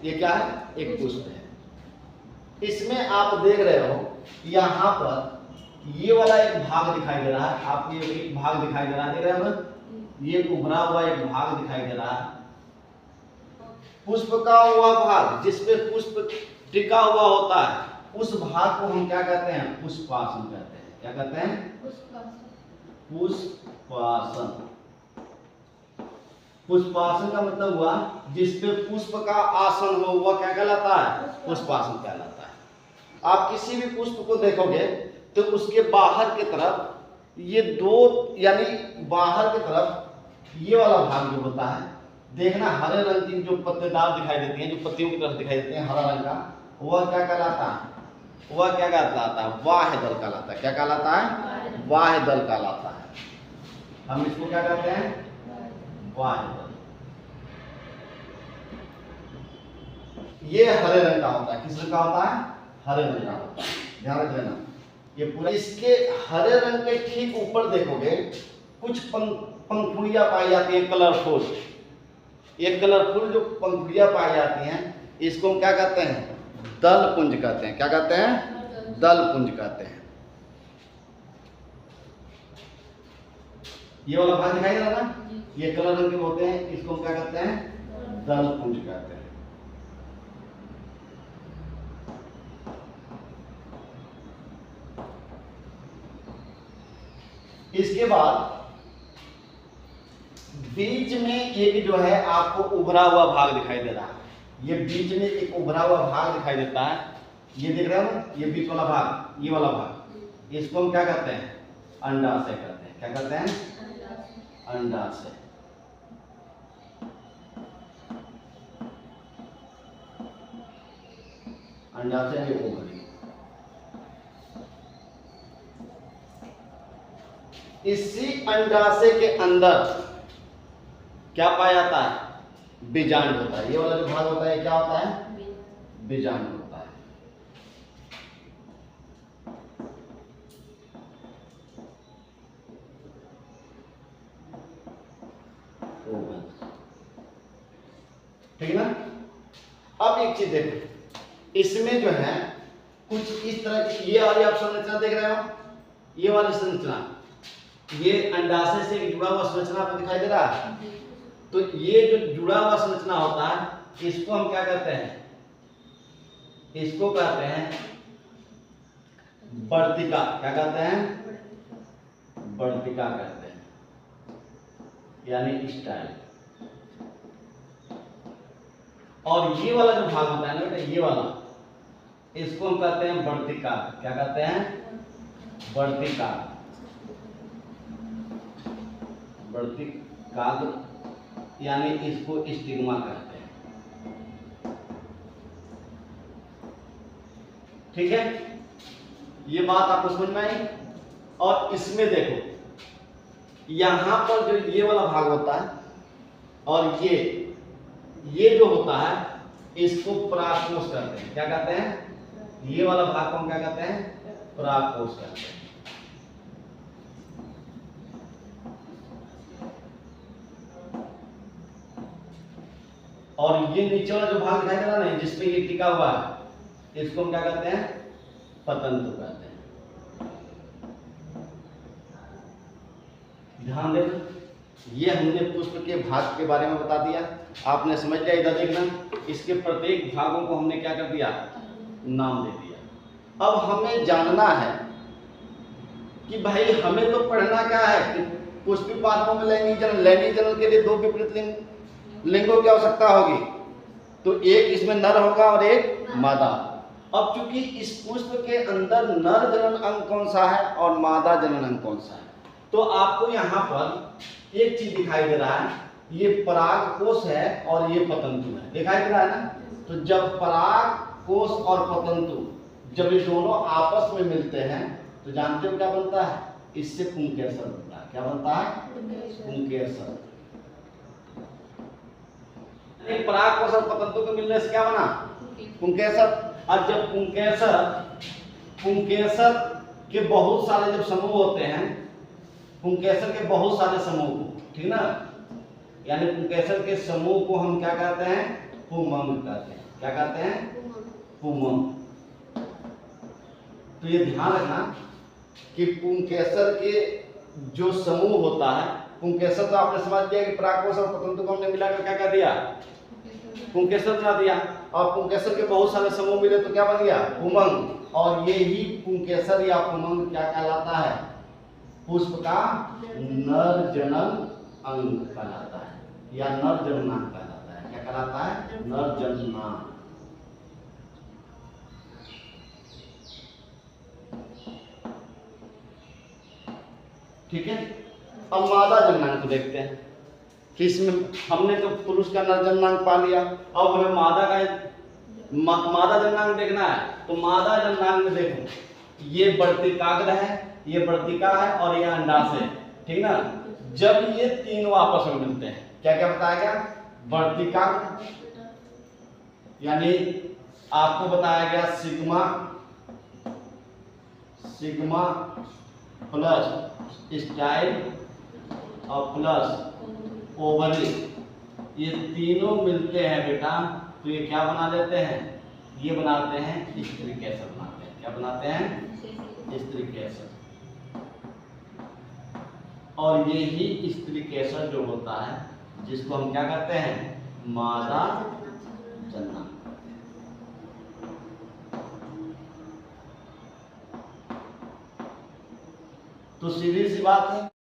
ये क्या है? एक पुष्प है। इसमें आप देख रहे हो यहाँ पर ये वाला एक भाग दिखाई दे रहा है, आपको ये एक भाग दिखाई दे रहा है, देख रहे हो ना? ये उभरा हुआ एक भाग दिखाई दे रहा है, पुष्प का हुआ भाग जिसपे पुष्प टिका हुआ होता है, उस भाग को हम क्या कहते हैं? पुष्पासन कहते हैं। क्या कहते हैं? पुष्पासन। पुष्पासन का मतलब हुआ जिसपे पुष्प का आसन हो, वह क्या कहलाता है? पुष्पासन कहलाता है। आप किसी भी पुष्प को देखोगे तो उसके बाहर की तरफ ये दो, यानी बाहर की तरफ ये वाला भाग जो होता है, देखना हरे रंग की जो पत्तेदार दिखाई देती हैं, जो पत्तियों की तरफ दिखाई देते हैं, हरा रंग का, वह क्या कहलाता है? वह क्या कहलाता है? बाह्य दल कहलाता है। क्या कहलाता है? बाह्य दल कहलाता है। हम इसको क्या कहते हैं? बाह्य दल। ये हरे रंग का होता है। किस रंग का होता है? हरे रंग का होता है। ध्यान रख लेना। ये पूरा इसके हरे रंग के ठीक ऊपर देखोगे कुछ पंखुड़ियां पाई जाती हैं, कलरफुल। ये कलरफुल जो पंखुड़ियां पाई जाती हैं, इसको हम क्या कहते हैं? दल पुंज कहते हैं। क्या कहते हैं? दल पुंज कहते हैं। ये वाला भाग दिखाई दे रहा ना, ये कलर रंग के होते हैं, इसको हम क्या कहते हैं? दल पुंज कहते हैं। इसके बाद बीच में एक जो है आपको उभरा हुआ भाग दिखाई दे रहा है। ये बीच में एक उभरा हुआ भाग दिखाई देता है, ये देख रहे हो ना? ये बीच वाला भाग, ये वाला भाग, इसको हम क्या कहते हैं? अंडाशय कहते हैं। क्या कहते हैं? अंडाशय। अंडाशय में ओवरी। इसी अंडाशय के अंदर क्या पाया जाता है? बीजांड होता है। ये वाला जो भाग होता है क्या होता है? बीजांड होता है। ठीक है ना? अब एक चीज देखो, इसमें जो है कुछ इस तरह की ये वाली आप संरचना देख रहे हो, ये वाली संरचना, ये अंडाशय से जुड़ा हुआ संरचना आपको दिखाई दे रहा है। तो ये जो जुड़ा हुआ संरचना होता है, इसको हम क्या कहते हैं? इसको कहते हैं वर्तिका। क्या कहते हैं? वर्तिका कहते हैं, यानी स्टाइल। और ये वाला जो भाग होता है ना बेटा, ये वाला, इसको हम कहते हैं वर्तिका। क्या कहते हैं? वर्तिका। वर्तिका यानी इसको स्टिग्मा कहते हैं। ठीक है? ये बात आपको समझ में आई? और इसमें देखो, यहां पर जो ये वाला भाग होता है और ये जो होता है, इसको परागकोश कहते हैं। क्या कहते हैं? ये वाला भाग को हम क्या कहते हैं? परागकोश कहते हैं। और ये नीचे वाला जो भाग दिखाई दे रहा है, जिसपे ये टिका हुआ है, इसको हम क्या कहते हैं? पतंतु कहते हैं। ध्यान देना, ये हमने पुष्प के भाग के बारे में बता दिया, आपने समझ लिया। इधर देखना, इसके प्रत्येक भागों को हमने क्या कर दिया? नाम दे दिया। अब हमें जानना है कि भाई हमें तो पढ़ना क्या है कि पुष्पी पादपों में लैंगिक जनन के लिए दो विपरीत लिंगों की आवश्यकता होगी। तो एक इसमें नर होगा और एक मादा। अब चूंकि इस पुष्प के अंदर नर जनन अंग कौन सा है और मादा जनन अंग कौन सा है, तो आपको यहाँ पर एक चीज दिखाई दे रहा है, ये परागकोश है और ये पतंतु है। दिखाई दे रहा है ना? तो जब परागकोश और पतंतु जब ये दोनों आपस में मिलते हैं तो जानते हो क्या बनता है? इससे पुंकेसर बनता है। क्या बनता है? पुंकेसर। एक परागकोश और पतंतु के मिलने से क्या बना? पुंकेसर। और जब पुंकेसर के बहुत सारे जब समूह होते हैं, पुंकेसर के बहुत सारे समूह, ठीक ना, यानी पुंकेसर के समूह को हम क्या कहते हैं? पुंमंग कहते हैं। क्या कहते हैं? पुंमक। तो ये ध्यान रखना कि पुंकेसर के जो समूह होता है, पुंकेसर तो आपने समझ लिया कि परागकोश और पतंतु को हमने मिलाकर क्या कर दिया? पुंकेसर बना दिया। और पुंकेसर के बहुत सारे समूह मिले तो क्या बन गया? पुंमक। और ये ही पुंकेसर या पुंमक क्या कहलाता है? पुष्प का नर जनन अंग कहलाता है या नर जननांग कहलाता है। क्या कहलाता है? नर जननांग। ठीक है। अब मादा जननांग को देखते हैं कि इसमें हमने तो पुरुष का नर जननांग पा लिया, अब हमें मादा का मादा जननांग देखना है। तो मादा जननांग में देखो, ये वर्तिकाग्र है, ये वर्तिका है और ये अंडाशय है, ठीक ना। जब ये तीनों आपस में मिलते हैं, क्या क्या बताया गया? वर्तिकाग्र यानी आपको बताया गया सिग्मा प्लस स्टाइल और प्लस ओवरी, ये तीनों मिलते हैं बेटा तो ये क्या बना देते हैं? ये बनाते हैं स्त्रीक एसिड बनाते हैं। क्या बनाते हैं? स्त्रीक एसिड। और ये ही स्त्रीक एसिड जो होता है जिसको हम क्या कहते हैं? मादा जननांग। तो सीधी सी बात है